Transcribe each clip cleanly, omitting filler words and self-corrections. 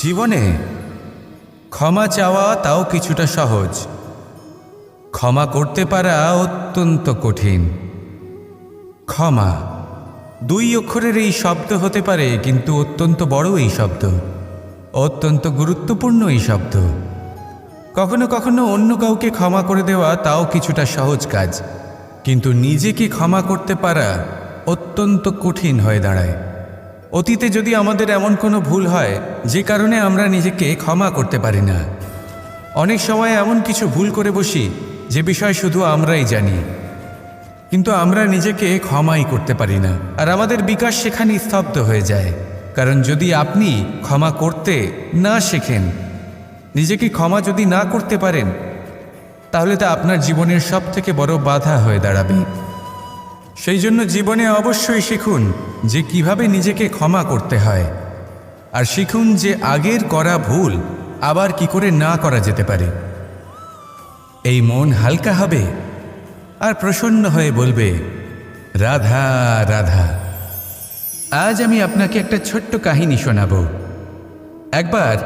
জীবনে ক্ষমা চাওয়া তাও কিছুটা সহজ, ক্ষমা করতে পারা অত্যন্ত কঠিন। ক্ষমা দুই অক্ষরের এই শব্দ হতে পারে, কিন্তু অত্যন্ত বড় এই শব্দ, অত্যন্ত গুরুত্বপূর্ণ এই শব্দ। কখনো কখনো অন্য কাউকে ক্ষমা করে দেওয়া তাও কিছুটা সহজ কাজ, কিন্তু নিজেকে ক্ষমা করতে পারা অত্যন্ত কঠিন হয়ে দাঁড়ায়। অতীতে যদি আমাদের এমন কোনো ভুল হয় যে কারণে আমরা নিজেকে ক্ষমা করতে পারি না, অনেক সময় এমন কিছু ভুল করে বসি যে বিষয় শুধু আমরাই জানি, কিন্তু আমরা নিজেকে ক্ষমাই করতে পারি না। আর আমাদের বিকাশ সেখানে স্তব্ধ হয়ে যায়। কারণ যদি আপনি ক্ষমা করতে না শেখেন, নিজেকে ক্ষমা যদি না করতে পারেন, তাহলে তা আপনার জীবনের সবথেকে বড় বাধা হয়ে দাঁড়াবে। সেই জন্য জীবনে অবশ্যই শিখুন যে কিভাবে নিজেকে ক্ষমা করতে হয়, আর শিখুন যে আগের করা ভুল আবার কি করে না করা যেতে পারে। এই মন হালকা হবে আর প্রসন্ন হয়ে বলবে, রাধা রাধা। আজ আমি আপনাকে একটা ছোট্ট কাহিনী শোনাব। একবার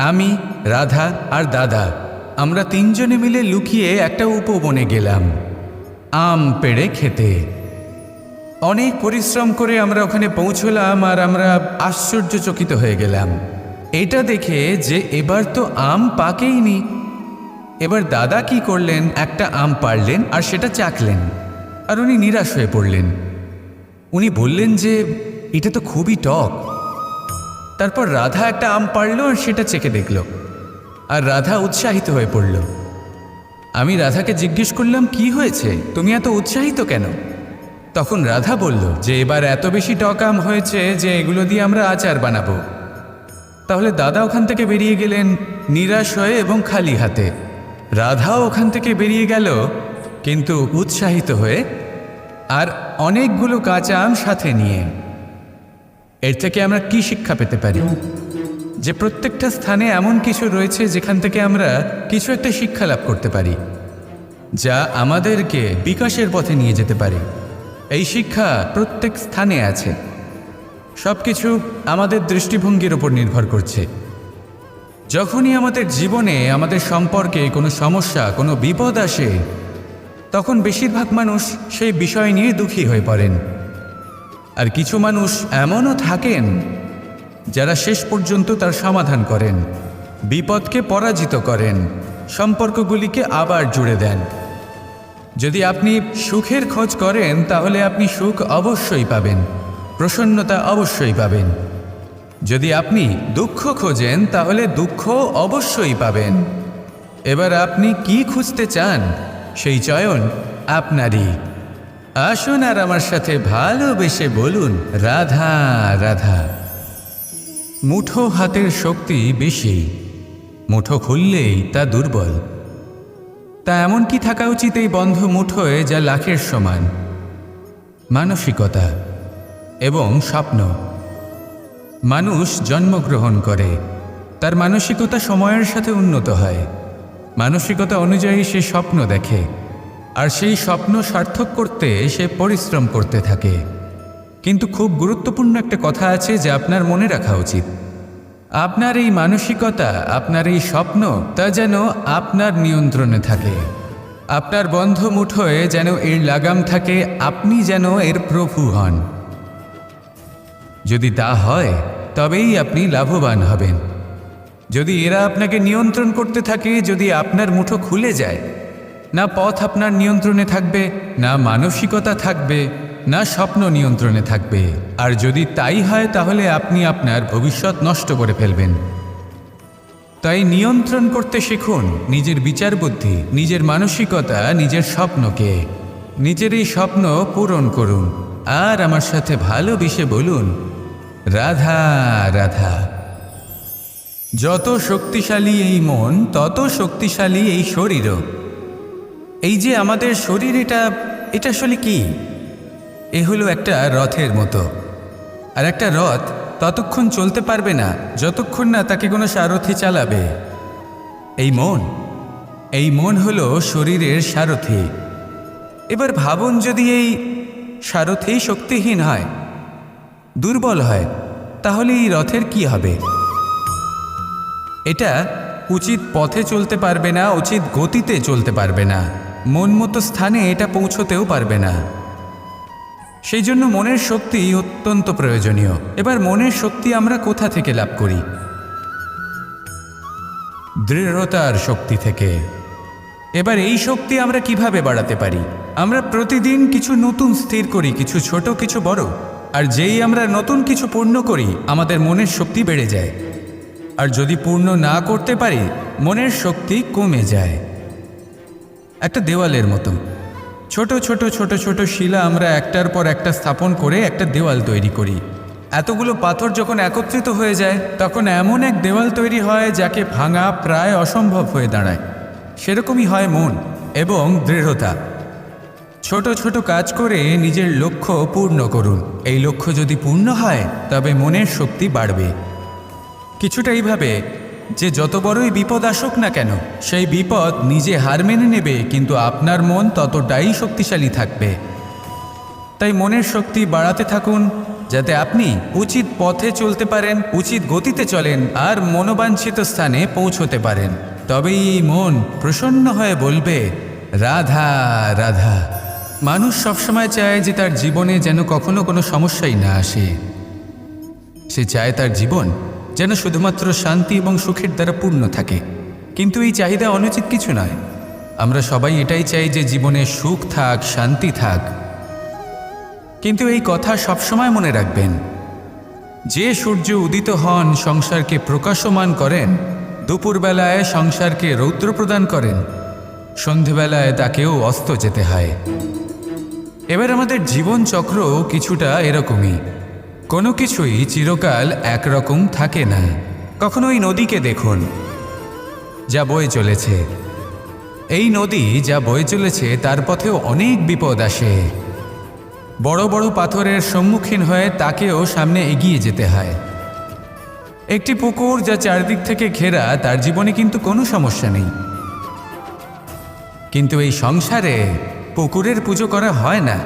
আমি, রাধা আর দাদা, আমরা তিনজনে মিলে লুকিয়ে একটা উপবনে গেলাম আম পেড়ে খেতে। অনেক পরিশ্রম করে আমরা ওখানে পৌঁছলাম, আর আমরা আশ্চর্যচকিত হয়ে গেলাম এটা দেখে যে এবার তো আম পাকেইনি। এবার দাদা কি করলেন, একটা আম পাড়লেন আর সেটা চাখলেন, আর উনি নিরাশ হয়ে পড়লেন। উনি বললেন যে এটা তো খুবই টক। তারপর রাধা একটা আম পাড়ল আর সেটা চেখে দেখল, আর রাধা উৎসাহিত হয়ে পড়ল। আমি রাধাকে জিজ্ঞেস করলাম, কি হয়েছে, তুমি এত উৎসাহিত কেন? তখন রাধা বলল যে এবার এত বেশি টক আম হয়েছে যে এগুলো দিয়ে আমরা আচার বানাবো। তাহলে দাদা ওখান থেকে বেরিয়ে গেলেন নিরাশ হয়ে এবং খালি হাতে। রাধাও ওখান থেকে বেরিয়ে গেল কিন্তু উৎসাহিত হয়ে, আর অনেকগুলো কাঁচা আম সাথে নিয়ে। এর থেকে আমরা কি শিক্ষা পেতে পারি? যে প্রত্যেকটা স্থানে এমন কিছু রয়েছে যেখান থেকে আমরা কিছু একটা শিক্ষা লাভ করতে পারি, যা আমাদেরকে বিকাশের পথে নিয়ে যেতে পারে। এই শিক্ষা প্রত্যেক স্থানে আছে। সব কিছু আমাদের দৃষ্টিভঙ্গির উপর নির্ভর করছে। যখনই আমাদের জীবনে, আমাদের সম্পর্কে কোনো সমস্যা, কোনো বিপদ আসে, তখন বেশিরভাগ মানুষ সেই বিষয় নিয়ে দুঃখী হয়ে পড়েন। আর কিছু মানুষ এমনও থাকেন যারা শেষ পর্যন্ত তার সমাধান করেন, বিপদকে পরাজিত করেন, সম্পর্কগুলিকে আবার জুড়ে দেন। যদি আপনি সুখের খোঁজ করেন তাহলে আপনি সুখ অবশ্যই পাবেন, প্রসন্নতা অবশ্যই পাবেন। যদি আপনি দুঃখ খোঁজেন তাহলে দুঃখ অবশ্যই পাবেন। এবার আপনি কি খুঁজতে চান, সেই চয়ন আপনারই। আসুন আর আমার সাথে ভালোবেসে বলুন, রাধা রাধা। মুঠো হাতের শক্তি বেশি, মুঠো খুললেই তা দুর্বল। তা এমন কি থাকা উচিত এই বন্ধ মুঠোয় যা লাখের সমান? মানসিকতা এবং স্বপ্ন। মানুষ জন্মগ্রহণ করে, তার মানসিকতা সময়ের সাথে উন্নত হয়। মানসিকতা অনুযায়ী সে স্বপ্ন দেখে, আর সেই স্বপ্ন সার্থক করতে সে পরিশ্রম করতে থাকে। কিন্তু খুব গুরুত্বপূর্ণ একটা কথা আছে যা আপনার মনে রাখা উচিত। আপনার এই মানসিকতা, আপনার এই স্বপ্ন, তা যেন আপনার নিয়ন্ত্রণে থাকে। আপনার বন্ধ মুঠোয় যেন এর লাগাম থাকে, আপনি যেন এর প্রভু হন। যদি তা হয় তবেই আপনি লাভবান হবেন। যদি এরা আপনাকে নিয়ন্ত্রণ করতে থাকে, যদি আপনার মুঠো খুলে যায়, না পথ আপনার নিয়ন্ত্রণে থাকবে, না মানসিকতা থাকবে, না স্বপ্ন নিয়ন্ত্রণে থাকবে। আর যদি তাই হয় তাহলে আপনি আপনার ভবিষ্যৎ নষ্ট করে ফেলবেন। তাই নিয়ন্ত্রণ করতে শিখুন নিজের বিচার বুদ্ধি, নিজের মানসিকতা, নিজের স্বপ্নকে। নিজের এই স্বপ্ন পূরণ করুন, আর আমার সাথে ভালোবেসে বলুন, রাধা রাধা। যত শক্তিশালী এই মন, তত শক্তিশালী এই শরীরও। এই যে আমাদের শরীর, এটা আসলে কি? এ হলো একটা রথের মতো। আর একটা রথ ততক্ষণ চলতে পারবে না যতক্ষণ না তাকে কোনো সারথি চালাবে। এই মন হলো শরীরের সারথি। এবার ভাবুন, যদি এই সারথি শক্তিহীন হয়, দুর্বল হয়, তাহলে এই রথের কি হবে? এটা উচিত পথে চলতে পারবে না, উচিত গতিতে চলতে পারবে না, মন মতো স্থানে এটা পৌঁছতেও পারবে না। সেই জন্য মনের শক্তি অত্যন্ত প্রয়োজনীয়। এবার মনের শক্তি আমরা কোথা থেকে লাভ করি? দৃঢ়তার শক্তি থেকে। এবার এই শক্তি আমরা কিভাবে বাড়াতে পারি? আমরা প্রতিদিন কিছু নতুন স্থির করি, কিছু ছোট কিছু বড়। আর যেই আমরা নতুন কিছু পূর্ণ করি, আমাদের মনের শক্তি বেড়ে যায়। আর যদি পূর্ণ না করতে পারি, মনের শক্তি কমে যায়। একটা দেওয়ালের মতো ছোট ছোট ছোট ছোট শিলা আমরা একটার পর একটা স্থাপন করে একটা দেওয়াল তৈরি করি। এতগুলো পাথর যখন একত্রিত হয়ে যায়, তখন এমন এক দেওয়াল তৈরি হয় যাকে ভাঙা প্রায় অসম্ভব হয়ে দাঁড়ায়। সেরকমই হয় মন এবং দৃঢ়তা। ছোট ছোট কাজ করে নিজের লক্ষ্য পূর্ণ করুন। এই লক্ষ্য যদি পূর্ণ হয়, তবে মনের শক্তি বাড়বে। কিছুটা এইভাবে যে যত বড়ই বিপদ আসুক না কেন, সেই বিপদ নিজে হার মেনে নেবে, কিন্তু আপনার মন ততটাই শক্তিশালী থাকবে। তাই মনের শক্তি বাড়াতে থাকুন, যাতে আপনি উচিত পথে চলতে পারেন, উচিত গতিতে চলেন আর মনোবাঞ্ছিত স্থানে পৌঁছতে পারেন। তবেই এই মন প্রসন্ন হয়ে বলবে, রাধা রাধা। মানুষ সবসময় চায় যে তার জীবনে যেন কখনো কোনো সমস্যাই না আসে। সে চায় তার জীবন যেন শুধুমাত্র শান্তি এবং সুখের দ্বারা পূর্ণ থাকে। কিন্তু এই চাহিদা অনুচিত কিছু নয়। আমরা সবাই এটাই চাই যে জীবনে সুখ থাক, শান্তি থাক। কিন্তু এই কথা সবসময় মনে রাখবেন, যে সূর্য উদিত হন সংসারকে প্রকাশমান করেন, দুপুরবেলায় সংসারকে রৌদ্র প্রদান করেন, সন্ধেবেলায় তাকেও অস্ত যেতে হয়। এবার আমাদের জীবন চক্র কিছুটা এরকমই। কোনো কিছুই চিরকাল একরকম থাকে না। কখনো এই নদীকে দেখুন, যা বয়ে চলেছে। এই নদী যা বয়ে চলেছে, তার পথেও অনেক বিপদ আসে। বড় বড় পাথরের সম্মুখীন হয়ে তাকেও সামনে এগিয়ে যেতে হয়। একটি পুকুর যা চারদিক থেকে ঘেরা, তার জীবনে কিন্তু কোনো সমস্যা নেই। কিন্তু এই সংসারে পুকুরের পুজো করা হয় না,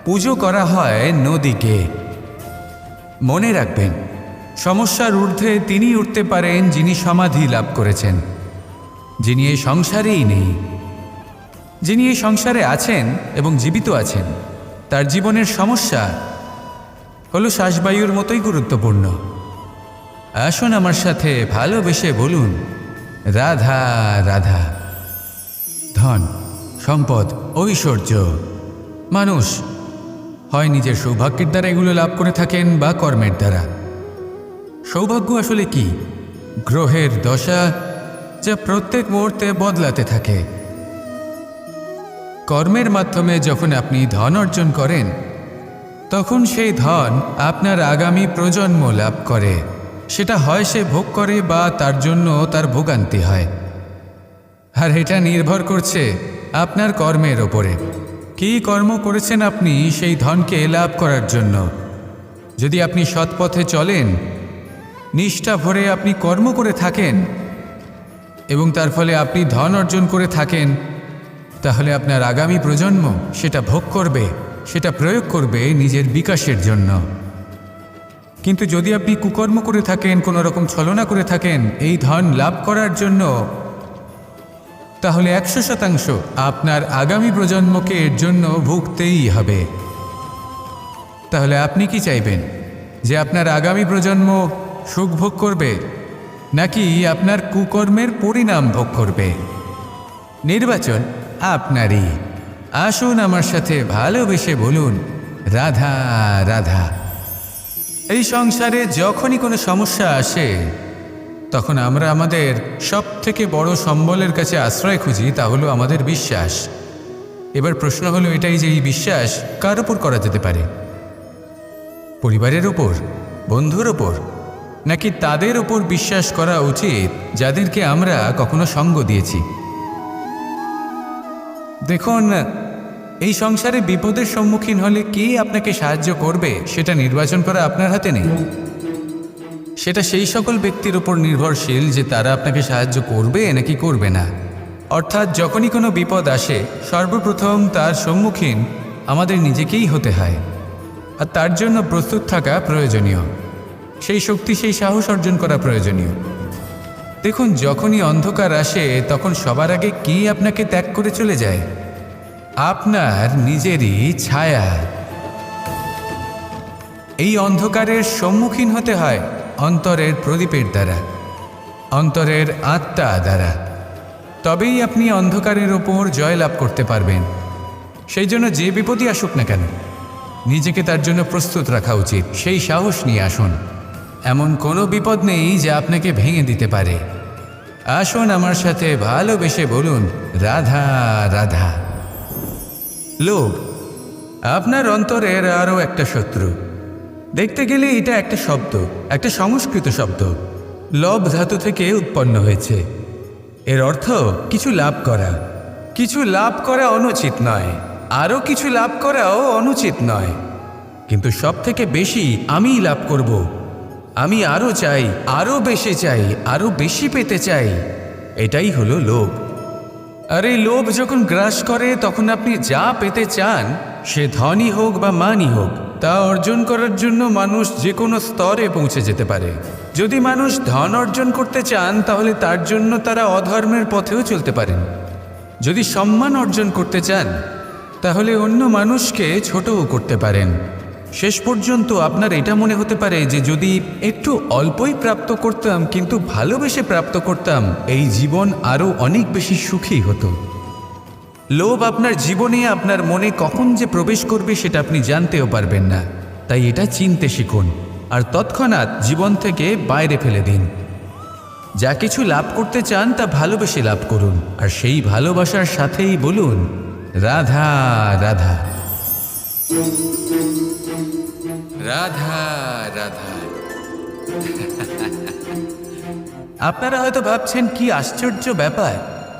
পুজো করা হয় নদীকে। মনে রাখবেন, সমস্যার ঊর্ধ্বে তিনি উঠতে পারেন যিনি সমাধি লাভ করেছেন, যিনি এই সংসারেই নেই। যিনি এই সংসারে আছেন এবং জীবিত আছেন, তার জীবনের সমস্যা হলো শ্বাসবায়ুর মতোই গুরুত্বপূর্ণ। আসুন আমার সাথে ভালোবেসে বলুন, রাধা রাধা। ধন, সম্পদ, ঐশ্বর্য, মানুষ হয় নিজের সৌভাগ্যের দ্বারা এগুলো লাভ করে থাকেন বা কর্মের দ্বারা। সৌভাগ্য আসলে কি? গ্রহের দশা যা প্রত্যেক মুহূর্তে বদলাতে থাকে। কর্মের মাধ্যমে যখন আপনি ধন অর্জন করেন, তখন সেই ধন আপনার আগামী প্রজন্ম লাভ করে। সেটা হয় সে ভোগ করে বা তার জন্য তার ভোগান্তি হয়। আর এটা নির্ভর করছে আপনার কর্মের ওপরে। কী কর্ম করেছেন আপনি সেই ধনকে লাভ করার জন্য। যদি আপনি সৎপথে চলেন, নিষ্ঠা ভরে আপনি কর্ম করে থাকেন এবং তার ফলে আপনি ধন অর্জন করে থাকেন, তাহলে আপনার আগামী প্রজন্ম সেটা ভোগ করবে, সেটা প্রয়োগ করবে নিজের বিকাশের জন্য। কিন্তু যদি আপনি কুকর্ম করে থাকেন, কোনো রকম ছলনা করে থাকেন এই ধন লাভ করার জন্য, তাহলে 100% আপনার আগামী প্রজন্মকে এর জন্য ভুগতেই হবে। তাহলে আপনি কি চাইবেন? যে আপনার আগামী প্রজন্ম সুখ ভোগ করবে, নাকি আপনার কুকর্মের পরিণাম ভোগ করবে? নির্বাচন আপনারই। আসুন আমার সাথে ভালোবেসে বলুন, রাধা রাধা। এই সংসারে যখনই কোনো সমস্যা আসে, তখন আমরা আমাদের সবথেকে বড় সম্বলের কাছে আশ্রয় খুঁজি, তা হলো আমাদের বিশ্বাস। এবার প্রশ্ন হলো এটাই যে এই বিশ্বাস কার ওপর করা যেতে পারে? পরিবারের ওপর, বন্ধুর ওপর, নাকি তাদের ওপর বিশ্বাস করা উচিত যাদেরকে আমরা কখনো সঙ্গ দিয়েছি? দেখুন, এই সংসারে বিপদের সম্মুখীন হলে কে আপনাকে সাহায্য করবে সেটা নির্বাচন করা আপনার হাতে নেই। সেটা সেই সকল ব্যক্তির উপর নির্ভরশীল যে তারা আপনাকে সাহায্য করবে নাকি করবে না। অর্থাৎ যখনই কোনো বিপদ আসে, সর্বপ্রথম তার সম্মুখীন আমাদের নিজেকেই হতে হয়, আর তার জন্য প্রস্তুত থাকা প্রয়োজনীয়। সেই শক্তি, সেই সাহস অর্জন করা প্রয়োজনীয়। দেখুন, যখনই অন্ধকার আসে তখন সবার আগে কি আপনাকে ত্যাগ করে চলে যায়? আপনার নিজেরই ছায়া। এই অন্ধকারের সম্মুখীন হতে হয় অন্তরের প্রদীপের দ্বারা, অন্তরের আত্মা দ্বারা। তবেই আপনি অন্ধকারের ওপর জয়লাভ করতে পারবেন। সেই জন্য যে বিপদই আসুক না কেন, নিজেকে তার জন্য প্রস্তুত রাখা উচিত। সেই সাহস নিয়ে আসুন। এমন কোনো বিপদ নেই যা আপনাকে ভেঙে দিতে পারে। আসুন আমার সাথে ভালোবেসে বলুন, রাধা রাধা। লোভ আপনার অন্তরের আরও একটা শত্রু। দেখতে গেলে এটা একটা শব্দ, একটা সংস্কৃত শব্দ। লব ধাতু থেকে উৎপন্ন হয়েছে। এর অর্থ কিছু লাভ করা। কিছু লাভ করা অনুচিত নয়, আরও কিছু লাভ করাও অনুচিত নয়, কিন্তু সব থেকে বেশি আমিই লাভ করব। আমি আরও চাই, আরও বেশি চাই, আরও বেশি পেতে চাই। এটাই হলো লোভ। আর এই লোভ যখন গ্রাস করে তখন আপনি যা পেতে চান, সে ধনই হোক বা মানই হোক, তা অর্জন করার জন্য মানুষ যে কোনো স্তরে পৌঁছে যেতে পারে। যদি মানুষ ধন অর্জন করতে চান তাহলে তার জন্য তারা অধর্মের পথেও চলতে পারেন। যদি সম্মান অর্জন করতে চান তাহলে অন্য মানুষকে ছোটও করতে পারেন। শেষ পর্যন্ত আপনার এটা মনে হতে পারে যে যদি একটু অল্পই প্রাপ্ত করতাম, কিন্তু ভালোবেসে প্রাপ্ত করতাম, এই জীবন আরও অনেক বেশি সুখী হতো। লোভ আপনার জীবনে, আপনার মনে কখন যে প্রবেশ করবে সেটা আপনি জানতেও পারবেন না। তাই এটা চিনতে শিখুন আর তৎক্ষণাৎ জীবন থেকে বাইরে ফেলে দিন। যা কিছু লাভ করতে চান তা ভালোবেসে লাভ করুন, আর সেই ভালোবাসার সাথেই বলুন, রাধা রাধা রাধা রাধা। আপনারা হয়তো ভাবছেন কি আশ্চর্য ব্যাপার,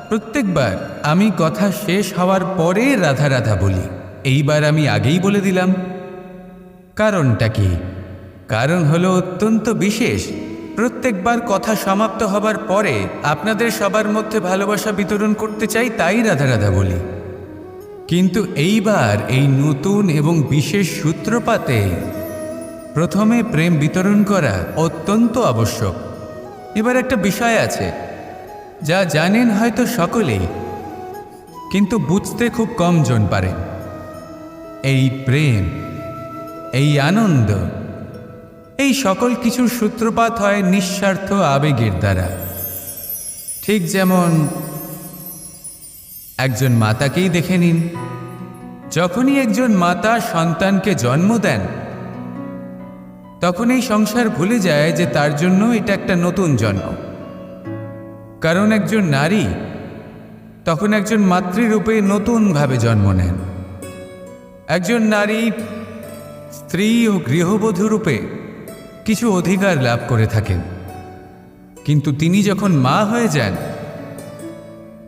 প্রত্যেকবার আমি কথা শেষ হওয়ার পরে রাধা রাধা বলি। এইবার আমি আগেই বলে দিলাম। কারণটা কি? কারণ হলো অত্যন্ত বিশেষ। প্রত্যেকবার কথা সমাপ্ত হবার পরে আপনাদের সবার মধ্যে ভালোবাসা বিতরণ করতে চাই, তাই রাধা রাধা বলি। কিন্তু এইবার এই নতুন এবং বিশেষ সূত্রপাতে প্রথমে প্রেম বিতরণ করা অত্যন্ত আবশ্যক। এবার একটা বিষয় আছে যা জানেন হয়তো সকলেই, কিন্তু বুঝতে খুব কম জন পারে। এই প্রেম, এই আনন্দ, এই সকল কিছুর সূত্রপাত হয় নিঃস্বার্থ আবেগের দ্বারা। ঠিক যেমন একজন মাতাকেই দেখে নিন। যখনই একজন মাতা সন্তানকে জন্ম দেন তখন এই সংসার ভুলে যায় যে তার জন্য এটা একটা নতুন জন্ম। কারণ একজন নারী তখন একজন মাতৃরূপে নতুনভাবে জন্ম নেন। একজন নারী স্ত্রী ও গৃহবধূ রূপে কিছু অধিকার লাভ করে থাকেন, কিন্তু তিনি যখন মা হয়ে যান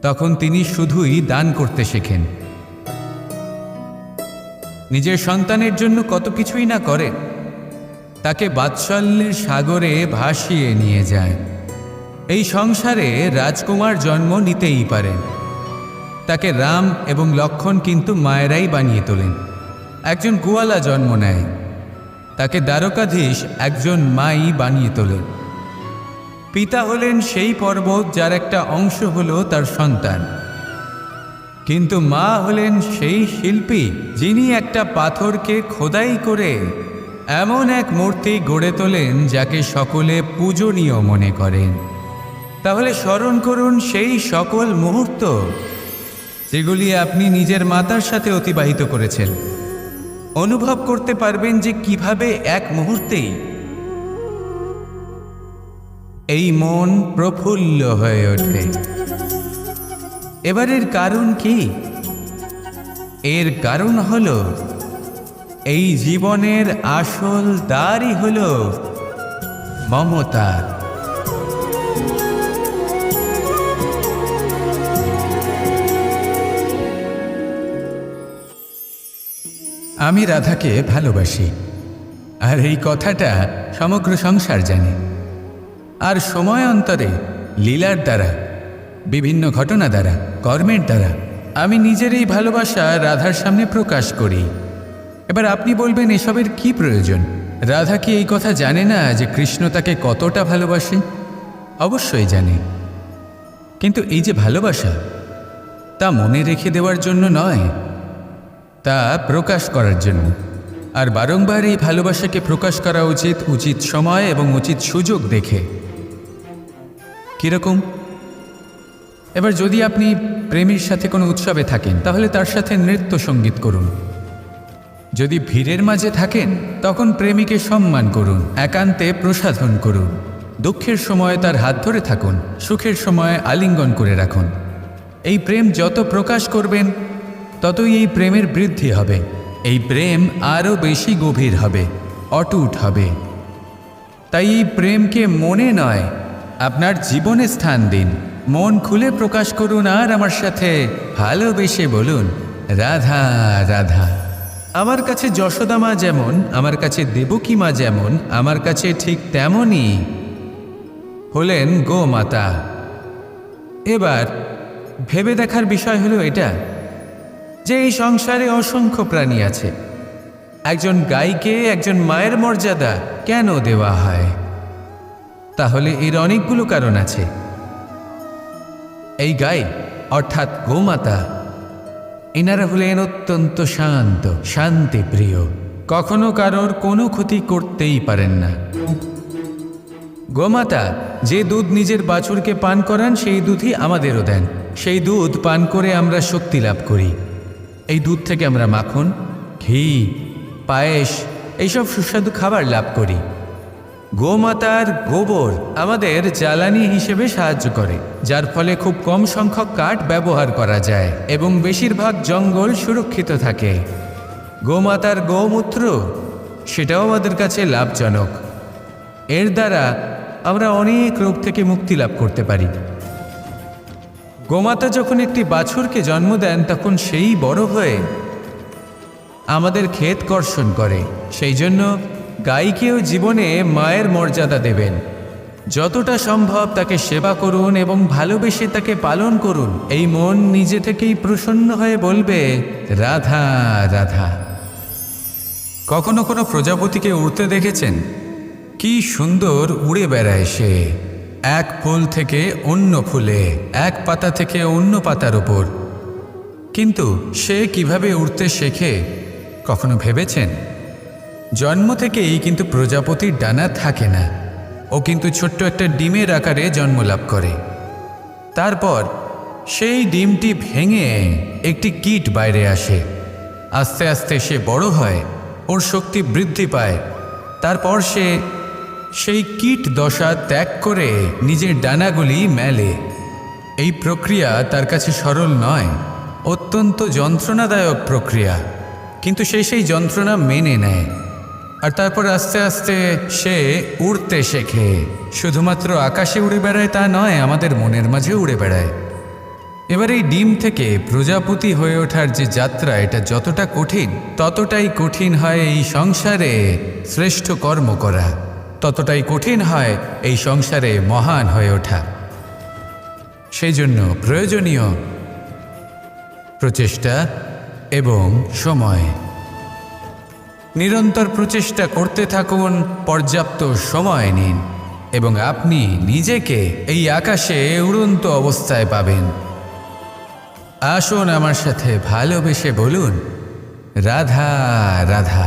তখন তিনি শুধুই দান করতে শেখেন। নিজের সন্তানের জন্য কত কিছুই না করেন, তাকে বাৎসল্যের সাগরে ভাসিয়ে নিয়ে যায়। এই সংসারে রাজকুমার জন্ম নিতেই পারেন, তাকে রাম এবং লক্ষ্মণ কিন্তু মায়েরাই বানিয়ে তোলেন। একজন গোয়ালা জন্ম নেয়, তাকে দ্বারকাধীশ একজন মাই বানিয়ে তোলেন। পিতা হলেন সেই পর্বত যার একটা অংশ হলো তার সন্তান, কিন্তু মা হলেন সেই শিল্পী যিনি একটা পাথরকে খোদাই করে এমন এক মূর্তি গড়ে তোলেন যাকে সকলে পূজনীয় মনে করেন। তাহলে স্মরণ করুন সেই সকল মুহূর্ত যেগুলি আপনি নিজের মাতার সাথে অতিবাহিত করেছেন। অনুভব করতে পারবেন যে কিভাবে এক মুহূর্তেই এই মন প্রফুল্ল হয়ে ওঠে। এবারের কারণ কি? এর কারণ হলো এই জীবনের আসল দ্বারই হলো মমতা। আমি রাধাকে ভালোবাসি, আর এই কথাটা সমগ্র সংসার জানে। আর সময় অন্তরে লীলার দ্বারা, বিভিন্ন ঘটনা দ্বারা, কর্মের দ্বারা আমি নিজের এই ভালোবাসা রাধার সামনে প্রকাশ করি। এবার আপনি বলবেন, এসবের কি প্রয়োজন? রাধা কি এই কথা জানে না যে কৃষ্ণ তাকে কতটা ভালোবাসে? অবশ্যই জানি, কিন্তু এই যে ভালোবাসা, তা মনে রেখে দেওয়ার জন্য নয়, তা প্রকাশ করার জন্য। আর বারংবার এই ভালোবাসাকে প্রকাশ করা উচিত, উচিত সময় এবং উচিত সুযোগ দেখে। কীরকম? এবার যদি আপনি প্রেমীর সাথে কোনো উৎসবে থাকেন, তাহলে তার সাথে নৃত্য সঙ্গীত করুন। যদি ভিড়ের মাঝে থাকেন, তখন প্রেমীকে সম্মান করুন, একান্তে প্রসাধন করুন। দুঃখের সময় তার হাত ধরে থাকুন, সুখের সময় আলিঙ্গন করে রাখুন। এই প্রেম যত প্রকাশ করবেন, ততই এই প্রেমের বৃদ্ধি হবে। এই প্রেম আরও বেশি গভীর হবে, অটুট হবে। তাই এই প্রেমকে মনে নয়, আপনার জীবনে স্থান দিন। মন খুলে প্রকাশ করুন আর আমার সাথে ভালোবেসে বলুন, রাধা রাধা। আমার কাছে যশোদা মা যেমন, আমার কাছে দেবকী মা যেমন, আমার কাছে ঠিক তেমনই হলেন গোমাতা। এবার ভেবে দেখার বিষয় হলো এটা, যে এই সংসারে অসংখ্য প্রাণী আছে। একজন গাইকে একজন মায়ের মর্যাদা কেন দেওয়া হয়? তাহলে এর অনেকগুলো কারণ আছে। এই গাই অর্থাৎ গোমাতা, এনারা হলেন অত্যন্ত শান্ত, শান্তিপ্রিয়, কখনো কারোর কোনো ক্ষতি করতেই পারেন না। গোমাতা যে দুধ নিজের বাছুরকে পান করান, সেই দুধই আমাদেরও দেন। সেই দুধ পান করে আমরা শক্তি লাভ করি। এই দুধ থেকে আমরা মাখন, ঘি, পায়েস, এইসব সুস্বাদু খাবার লাভ করি। গোমাতার গোবর আমাদের জ্বালানি হিসেবে সাহায্য করে, যার ফলে খুব কম সংখ্যক কাঠ ব্যবহার করা যায় এবং বেশিরভাগ জঙ্গল সুরক্ষিত থাকে। গোমাতার গোমূত্র, সেটাও আমাদের কাছে লাভজনক। এর দ্বারা আমরা অনেক রোগ থেকে মুক্তি লাভ করতে পারি। গোমাতা যখন একটি বাছুরকে জন্ম দেন, তখন সেই বড় হয়ে আমাদের ক্ষেত কর্ষণ করে। সেই জন্য গাইকেও জীবনে মায়ের মর্যাদা দেবেন। যতটা সম্ভব তাকে সেবা করুন এবং ভালোবেসে তাকে পালন করুন। এই মন নিজে থেকেই প্রসন্ন হয়ে বলবে, রাধা রাধা। কখনো কোনো প্রজাপতিকে উড়তে দেখেছেন? কি সুন্দর উড়ে বেড়ায় সে, এক ফুল থেকে অন্য ফুলে, এক পাতা থেকে অন্য পাতার উপর। কিন্তু সে কিভাবে উড়তে শেখে কখনো ভেবেছেন? জন্ম থেকেই কিন্তু প্রজাপতির ডানা থাকে না। ও কিন্তু ছোট্ট একটা ডিমের আকারে জন্ম লাভ করে। তারপর সেই ডিমটি ভেঙে একটি কীট বাইরে আসে। আস্তে আস্তে সে বড় হয়, ওর শক্তি বৃদ্ধি পায়। তারপর সে সেই কীট দশা ত্যাগ করে নিজের ডানাগুলি মেলে। এই প্রক্রিয়া তার কাছে সরল নয়, অত্যন্ত যন্ত্রণাদায়ক প্রক্রিয়া, কিন্তু সে সেই যন্ত্রণা মেনে নেয়। আর তারপর আস্তে আস্তে সে উড়তে শেখে। শুধুমাত্র আকাশে উড়ে বেড়ায় তা নয়, আমাদের মনের মাঝে উড়ে বেড়ায়। এবার এই ডিম থেকে প্রজাপতি হয়ে ওঠার যে যাত্রা, এটা যতটা কঠিন, ততটাই কঠিন হয় এই সংসারে শ্রেষ্ঠ কর্ম করা, ততটাই কঠিন হয় এই সংসারে মহান হয়ে ওঠা। সেই জন্য প্রয়োজনীয় প্রচেষ্টা এবং সময়। নিরন্তর প্রচেষ্টা করতে থাকুন, পর্যাপ্ত সময় নিন এবং আপনি নিজেকে এই আকাশে উড়ন্ত অবস্থায় পাবেন। আসুন আমার সাথে ভালোবেসে বলুন, রাধা রাধা।